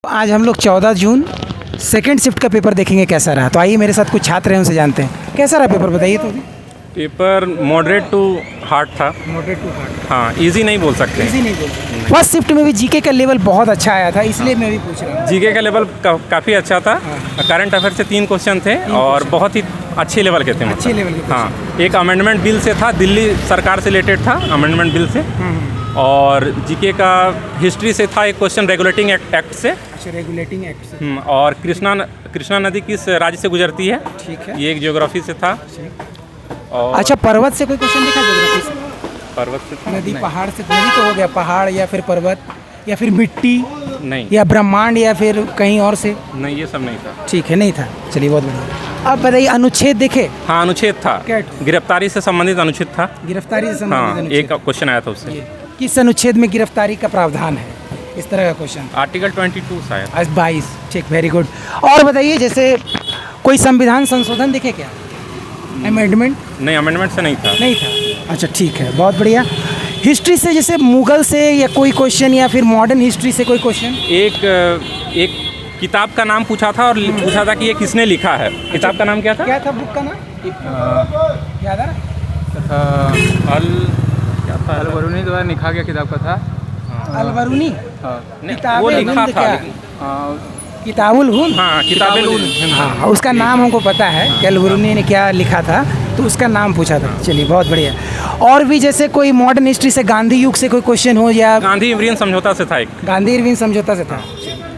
आज हम लोग 14 जून सेकेंड शिफ्ट का पेपर देखेंगे कैसा रहा। तो आइए मेरे साथ कुछ छात्र हैं, उनसे जानते हैं कैसा रहा पेपर, बताइए तो अभी। पेपर मॉडरेट टू हार्ड था। मॉडरेट टू हार्ड, हाँ, इजी नहीं बोल सकते। इजी नहीं बोल। फर्स्ट शिफ्ट में भी जीके का लेवल बहुत अच्छा आया था, इसलिए मैं भी पूछ रहा हूँ। जीके का लेवल काफ़ी अच्छा था। करंट अफेयर से 3 क्वेश्चन थे और बहुत ही अच्छे लेवल के थे। अच्छे लेवल के। हाँ, एक अमेंडमेंट बिल से था, दिल्ली सरकार से रिलेटेड था अमेंडमेंट बिल से। और जीके का हिस्ट्री से था एक क्वेश्चन रेगुलेटिंग एक्ट से। अच्छा, रेगुलेटिंग एक्ट से। और कृष्णा नदी किस राज्य से गुजरती है, ठीक है। ये एक ज्योग्राफी से था। और अच्छा, पर्वत से कोई क्वेश्चन दिखा ज्योग्राफी से? पर्वत से था? नदी पहाड़ से, नदी तो हो गया, पहाड़ या फिर पर्वत या फिर मिट्टी नहीं, या ब्रह्मांड या फिर कहीं और से? नहीं, ये सब नहीं था। ठीक है, नहीं था। चलिए, बहुत बढ़िया। अब बताइए, अनुच्छेद देखे? हाँ, अनुच्छेद था, क्या? गिरफ्तारी से संबंधित अनुच्छेद था। गिरफ्तारी से हाँ, संबंधित एक क्वेश्चन आया था उससे। किस अनुच्छेद में गिरफ्तारी का प्रावधान है, इस तरह का क्वेश्चन। आर्टिकल 22 शायद। आज 22। ठीक, वेरी गुड। और बताइए, जैसे कोई संविधान संशोधन देखे क्या, अमेंडमेंट? नहीं, अमेंडमेंट से नहीं था। नहीं था। अच्छा, ठीक है, बहुत बढ़िया। हिस्ट्री से जैसे मुगल से या कोई क्वेश्चन या फिर मॉडर्न हिस्ट्री से कोई क्वेश्चन? एक किताब का नाम पूछा था और पूछा था कि ये किसने लिखा है। किताब का नाम क्या था? क्या था बुक का नाम, याद आ अलबरूनी द्वारा लिखा गया किताब का था। अलबरूनी? वो लिखा था। किताबुल हुन। हाँ, किताबुल हुन। हाँ, उसका नाम हमको पता है कि अलबरूनी ने क्या लिखा था, तो उसका नाम पूछा था। चलिए, बहुत बढ़िया। और भी जैसे कोई मॉडर्न हिस्ट्री से गांधी युग से कोई क्वेश्चन हो, या गांधी इरविन समझौता से था एक। गांधी इरविन समझौता से था।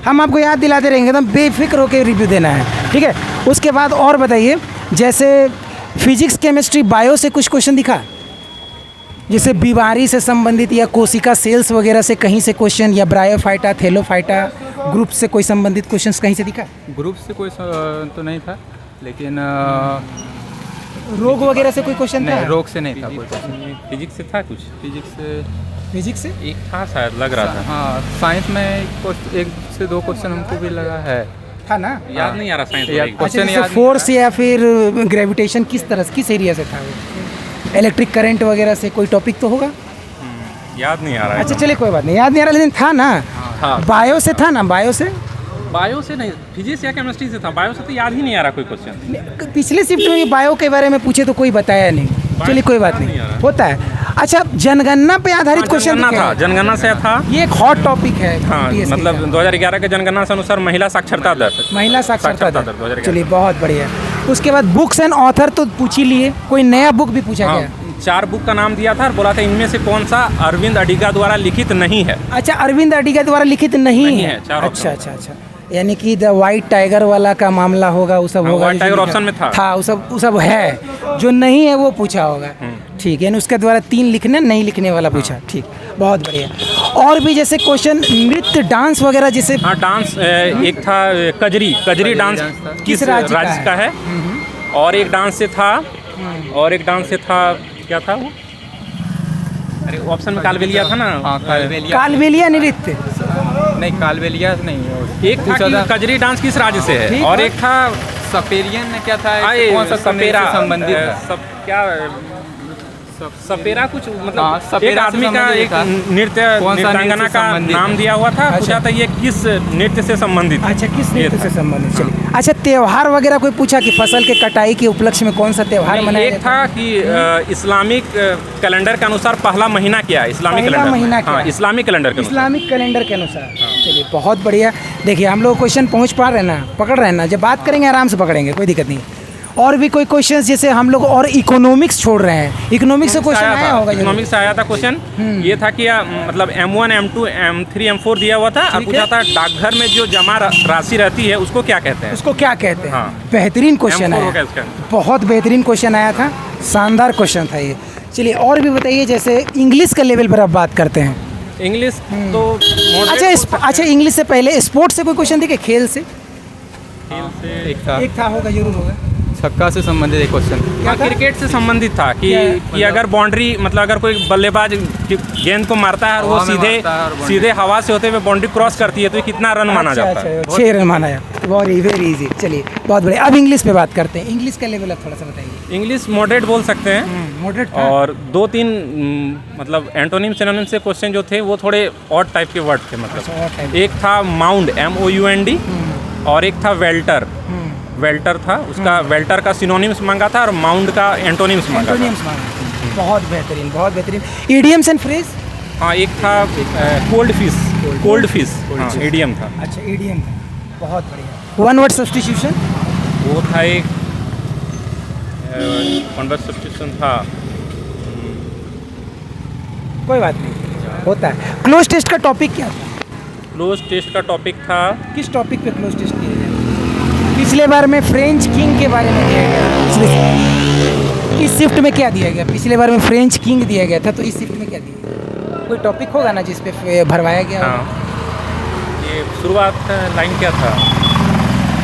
हम आपको याद दिलाते रहेंगे, एकदम बेफिक्र होकर रिव्यू देना है, ठीक है। उसके बाद और बताइए, जैसे फिजिक्स, केमिस्ट्री, बायो से कुछ क्वेश्चन दिखा, जैसे बीमारी से संबंधित या कोशिका सेल्स वगैरह से कहीं से क्वेश्चन, या ब्रायोफाइटा, थैलोफाइटा ग्रुप से कोई संबंधित क्वेश्चन कहीं से दिखा? ग्रुप से कोई तो नहीं था, लेकिन रोग वगैरह से कोई क्वेश्चन था? नहीं, रोग से नहीं था कोई। फिजिक्स से था कुछ। फिजिक्स से एक था शायद, लग रहा था। हाँ, साइंस में 1 से 2 क्वेश्चन हमको भी लगा है। था ना? याद नहीं आ रहा साइंस। अच्छा, जैसे फोर्स या फिर ग्रेविटेशन किस तरह, किस एरिया से था वो? इलेक्ट्रिक करंट वगैरह से कोई टॉपिक तो होगा? याद नहीं आ रहा है। अच्छा, चलिए, कोई बात नहीं, याद नहीं आ रहा, लेकिन था ना? हाँ। बायो से था ना? बायो से? बायो से नहीं, फिजिक्स या केमिस्ट्री से था। बायो से तो याद ही नहीं आ रहा कोई क्वेश्चन। पिछले शिफ्ट में भी बायो के बारे में पूछे तो कोई बताया नहीं। चलिए, कोई बात नहीं, होता है। अच्छा, जनगणना पे आधारित क्वेश्चन था, जनगणना से था। ये एक हॉट टॉपिक है। हाँ, मतलब 2011 के जनगणना से अनुसार महिला साक्षरता दर। महिला साक्षरता दर। चलिए, बहुत बढ़िया। उसके बाद बुक्स एंड ऑथर तो पूछ ही लिए, कोई नया बुक भी पूछा गया? 4 बुक का नाम दिया था और बोला था इनमें से कौन सा अरविंद अडिगा द्वारा लिखित नहीं है। अच्छा, अरविंद अडिगा द्वारा लिखित नहीं है। अच्छा, यानी कि द वाइट टाइगर वाला का मामला होगा, वो सब होगा। वाइट टाइगर ऑप्शन में था, वो सब है, जो नहीं है वो पूछा होगा। ठीक है, उसके द्वारा 3 लिखने, नहीं लिखने वाला पूछा। ठीक, बहुत बढ़िया। और भी जैसे क्वेश्चन नृत्य, डांस वगैरह, जैसे हाँ, डांस एक था कजरी डांस किस राज्य का है। और एक डांस से था, क्या था वो? अरे, ऑप्शन में कालबेलिया था ना? हाँ, कालबेलिया नृत्य नहीं, कालबेलिया नहीं। एक था कि कजरी डांस किस राज्य से है, और एक था सपेरियन ने क्या था, कौन सा सपेरा संबंधित है। क्या सपेरा कुछ, मतलब एक आदमी का एक नृत्यांगना का नाम दिया हुआ था। पूछा था ये किस नृत्य से संबंधित। अच्छा, किस नृत्य से संबंधित। चलिए, अच्छा, त्योहार वगैरह कोई पूछा कि फसल के कटाई के उपलक्ष्य में कौन सा त्योहार मनाया? एक था कि इस्लामिक कैलेंडर के अनुसार पहला महीना क्या है, इस्लामिक कैलेंडर। हाँ, इस्लामिक कैलेंडर के अनुसार। चलिए, बहुत बढ़िया। देखिए, हम लोग क्वेश्चन पहुँच पा रहे हैं ना, पकड़ रहे हैं ना, जब बात करेंगे आराम से पकड़ेंगे, कोई दिक्कत नहीं। और भी कोई क्वेश्चन, जैसे हम लोग और इकोनॉमिक्स छोड़ रहे हैं, इकोनॉमिक्स से क्वेश्चन आया होगा। इकोनॉमिक्स से आया था क्वेश्चन। ये था कि मतलब M1, M2, M3, M4 दिया हुआ था और पूछा था डाकघर में जो जमा राशि रहती है उसको क्या कहते हैं। हाँ, बेहतरीन क्वेश्चन है, बहुत बेहतरीन क्वेश्चन आया था, शानदार क्वेश्चन था ये। चलिए, और भी बताइए, जैसे इंग्लिश के लेवल पर अब बात करते हैं। इंग्लिश तो अच्छा, इंग्लिश से पहले स्पोर्ट्स से कोई क्वेश्चन देखे? खेल से एक था, होगा, जरूर होगा। छक्का से संबंधित एक क्वेश्चन। हाँ, क्रिकेट से संबंधित था कि अगर बाउंड्री, मतलब अगर कोई बल्लेबाज गेंद को मारता है और वो सीधे हवा से होते हुए बाउंड्री क्रॉस करती है तो कितना रन माना जाता है? 6 रन माना जाता है। Very easy. चलिए, बहुत बढ़िया। अब इंग्लिश पे बात करते हैं। इंग्लिश का लेवल अब थोड़ा सा बताइए। इंग्लिश मॉडरेट बोल सकते हैं। मॉडरेट और 2-3 मतलब एंटोनिम सिनोनिम से क्वेश्चन जो थे वो थोड़े ऑड टाइप के वर्ड थे। मतलब एक था माउंड MOUND और एक था वेल्टर। वेल्टर था, उसका वेल्टर का सिनोनिम्स मांगा था और माउंड का एंटोनिम्स मांगा था। बहुत बेहतरीन, बहुत बेहतरीन। Idioms and phrase? हाँ, एक था कोल्ड फिश हाँ, इडियम था। अच्छा, इडियम था, बहुत बढ़िया। One word substitution? वो था एक वन वर्ड सब्स्टिट्यूशन था। कोई बात नहीं, होता है। क्लोज टेस्ट का टॉपिक क्या था? क्लोज टेस्ट का टॉपिक था, किस टॉपिक पे क्लोज टेस्ट किया गया? पिछले बार में फ्रेंच किंग के बारे में दिया गया। इस शिफ्ट में क्या दिया गया? पिछले बार में फ्रेंच किंग दिया गया था, तो इस शिफ्ट में क्या दिया गया? कोई टॉपिक होगा ना जिस पे भरवाया गया? हाँ, ये शुरुआत लाइन क्या था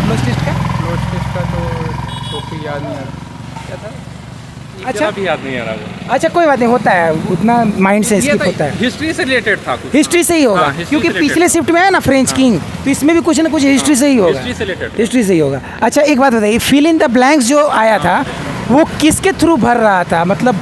क्लोज टेस्ट का? क्लोज टेस्ट का तो टॉपिक याद नहीं आ रहा क्या था। अच्छा, भी याद नहीं आ रहा वो। अच्छा, कोई बात नहीं, होता है, उतना माइंड से स्किप होता है। हिस्ट्री से रिलेटेड था कुछ। हिस्ट्री से ही होगा, हाँ, history क्योंकि से पिछले शिफ्ट में है ना फ्रेंच किंग, तो इसमें भी कुछ ना कुछ हिस्ट्री से ही होगा। हिस्ट्री से रिलेटेड। हिस्ट्री से ही होगा। अच्छा, एक बात बताइए, फिल इन द ब्लैंक्स जो आया था वो किसके थ्रू भर रहा था? मतलब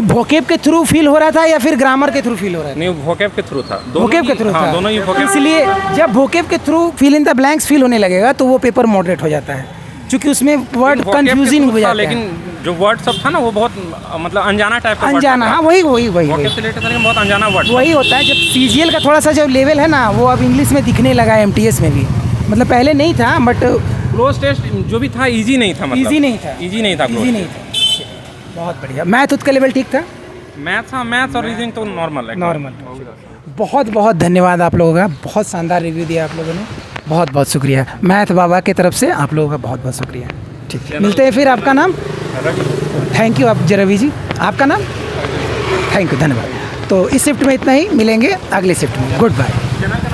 वोकेब के थ्रू फील हो रहा था या फिर ग्रामर के थ्रू फील हो रहा था? नहीं, वोकेब के थ्रू था। वोकेब के थ्रू था। दोनों ही वोकेब। इसलिए जब वोकेब के through fill in the blanks feel होने लगेगा तो वो पेपर मॉडरेट हो जाता है, क्योंकि उसमें वर्ड कंफ्यूजिंग हो जाता है। लेकिन जो वर्ड सब था ना वो बहुत मतलब अनजाना टाइप का अनजाना, हाँ, वही वोकेब से रिलेटेड था लेकिन बहुत अनजाना वर्ड। वही होता है। जब सीजीएल का थोड़ा सा जो लेवल है ना वो अब इंग्लिश में दिखने लगा है, एमटीएस में भी। मतलब पहले नहीं था, बट क्लोज टेस्ट जो भी था इजी नहीं था। मतलब इजी नहीं था, इजी नहीं था। इजी नहीं था। बहुत बढ़िया। मैथ उसका लेवल ठीक था? मैथ्स, हाँ, मैथ्स और रीजनिंग तो नॉर्मल है। नॉर्मल। बहुत बहुत धन्यवाद आप लोगों का, बहुत शानदार रिव्यू दिया आप लोगों ने, बहुत बहुत शुक्रिया। मैथ बाबा की तरफ से आप लोगों का बहुत बहुत शुक्रिया। ठीक है, मिलते हैं फिर। आपका नाम? Thank you. आप रवि जी, आपका नाम? थैंक यू, धन्यवाद। तो इस शिफ्ट में इतना ही, मिलेंगे अगले शिफ्ट में। Good bye.